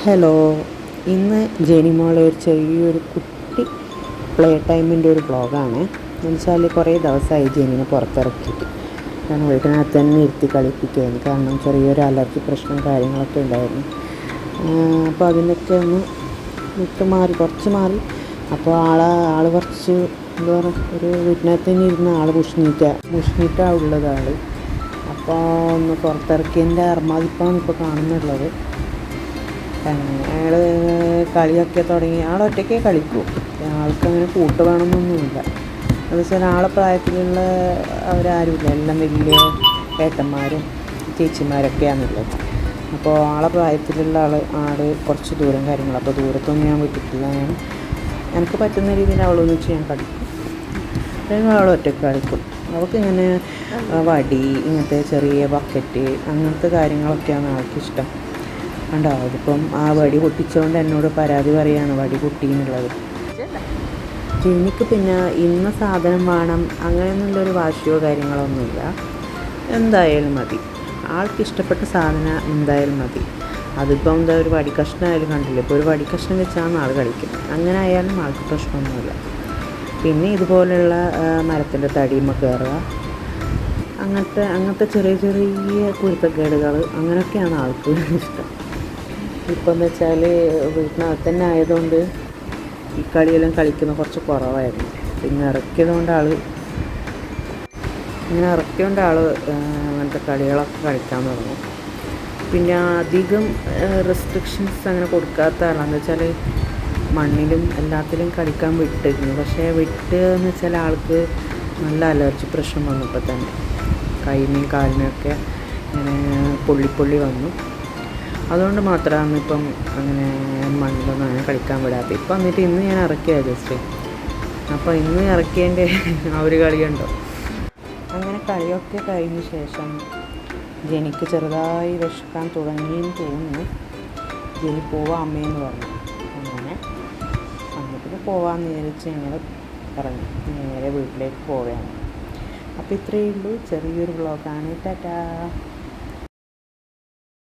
Hello, ഇന്ന് ജെനിമോളെ ഒരു ചെറിയൊരു കുട്ടി പ്ലേ ടൈമിൻ്റെ ഒരു വ്ളോഗാണ്. എന്ന് വെച്ചാൽ കുറേ ദിവസമായി ജെനിനെ പുറത്തിറക്കിയിട്ട് ഞാൻ വീട്ടിനകത്ത് തന്നെ ഇരുത്തി കളിപ്പിക്കുകയായിരുന്നു. കാരണം ചെറിയൊരു അലർജി പ്രശ്നം കാര്യങ്ങളൊക്കെ ഉണ്ടായിരുന്നു. അപ്പോൾ അതിനൊക്കെ ഒന്ന് കുറച്ച് മാറി. അപ്പോൾ ആൾ കുറച്ച് എന്താ പറയുക, ഒരു വീട്ടിനകത്ത് തന്നെ ഇരുന്ന മുഷ്ണീറ്റാണ് ഉള്ളത് ആൾ. അപ്പോൾ ഒന്ന് പുറത്തിറക്കിയതിൻ്റെ അർമാദിപ്പാണ് ഇപ്പോൾ കാണുന്നുള്ളത്. അയാൾ കളിയൊക്കെ തുടങ്ങി. ആളൊറ്റയ്ക്കേ കളിക്കൂ, ആൾക്കങ്ങനെ കൂട്ട് വേണമെന്നൊന്നുമില്ല. എന്ന് വെച്ചാൽ ആളെ പ്രായത്തിലുള്ള അവരാരുമില്ല, എല്ലാം വലിയ ഏട്ടന്മാരും ചേച്ചിമാരൊക്കെയാണുള്ളത്. അപ്പോൾ ആളെ പ്രായത്തിലുള്ള ആൾ കുറച്ച് ദൂരം കാര്യങ്ങൾ, അപ്പോൾ ദൂരത്തൊന്നും ഞാൻ വിട്ടിട്ടില്ല. എനിക്ക് പറ്റുന്ന രീതിയിൽ അവളൊന്നിച്ച് ഞാൻ കളിക്കും. അല്ലെങ്കിൽ അവൾ ഒറ്റയ്ക്ക് കളിക്കും. അവൾക്കിങ്ങനെ വടി, ഇങ്ങനത്തെ ചെറിയ ബക്കറ്റ്, അങ്ങനത്തെ കാര്യങ്ങളൊക്കെയാണ് ആൾക്കിഷ്ടം. ഉണ്ടാവും. അതിപ്പം ആ വടി പൊട്ടിച്ചുകൊണ്ട് എന്നോട് പരാതി പറയുകയാണ്, വടി പൊട്ടിയെന്നുള്ളത്. എനിക്ക് പിന്നെ ഇന്ന സാധനം വേണം അങ്ങനെയൊന്നുള്ളൊരു വാശിയോ കാര്യങ്ങളൊന്നുമില്ല. എന്തായാലും മതി, ആൾക്കിഷ്ടപ്പെട്ട സാധനം എന്തായാലും മതി. അതിപ്പം എന്താ, ഒരു വടി കഷ്ണമായാലും കണ്ടില്ല, ഇപ്പോൾ ഒരു വടി കഷ്ണം വെച്ചാണ് ആൾ കളിക്കും. അങ്ങനെ ആയാലും ആൾക്ക് പ്രശ്നമൊന്നുമില്ല. പിന്നെ ഇതുപോലെയുള്ള മരത്തിൻ്റെ തടിയുമ്മ കയറുക, അങ്ങനത്തെ ചെറിയ ചെറിയ കുരുത്തക്കേടുകൾ, അങ്ങനെയൊക്കെയാണ് ആൾക്ക് ഇഷ്ടം. ഇപ്പം എന്ന് വെച്ചാൽ വീട്ടിനകത്ത് തന്നെ ആയതുകൊണ്ട് ഈ കളിയെല്ലാം കളിക്കുന്നത് കുറച്ച് കുറവായിരുന്നു. പിന്നെ ഇറക്കിയതുകൊണ്ട് ആൾ അങ്ങനത്തെ കളികളൊക്കെ കളിക്കാൻ തുടങ്ങും. പിന്നെ അധികം റെസ്ട്രിക്ഷൻസ് അങ്ങനെ കൊടുക്കാത്ത ആളാണെന്ന് വെച്ചാൽ മണ്ണിലും എല്ലാത്തിലും കളിക്കാൻ വിട്ടിരുന്നു. പക്ഷേ എന്ന് വെച്ചാൽ ആൾക്ക് നല്ല അലർജി പ്രശ്നം വന്നപ്പോൾ തന്നെ കൈയിനും കാലിനൊക്കെ ഇങ്ങനെ പൊള്ളി വന്നു. അതുകൊണ്ട് മാത്രമാണ് ഇപ്പം അങ്ങനെ മണ്ണിലൊന്നും അങ്ങനെ കളിക്കാൻ വിടാത്തത്. ഇപ്പം എന്നിട്ട് ഇന്ന് ഞാൻ ഇറക്കിയത് ജസ്റ്റ്. അപ്പോൾ ഇന്ന് ഇറക്കിയതിൻ്റെ ആ ഒരു കളിയുണ്ടോ. അങ്ങനെ കളിയൊക്കെ കഴിഞ്ഞ ശേഷം ജെനിക്ക് ചെറുതായി വിശക്കാൻ തുടങ്ങിയെന്ന് തോന്നുന്നു. ജെനി പോവാം അമ്മയെന്ന് പറഞ്ഞു. അങ്ങനെ എന്നിട്ട് പോവാമെന്ന് വിചാരിച്ച് ഞങ്ങൾ ഇറങ്ങി നേരെ വീട്ടിലേക്ക് പോവുകയാണ്. അപ്പോൾ ഇത്രയേ ഉള്ളൂ, ചെറിയൊരു വ്ളോഗാണ്. ടാറ്റാ.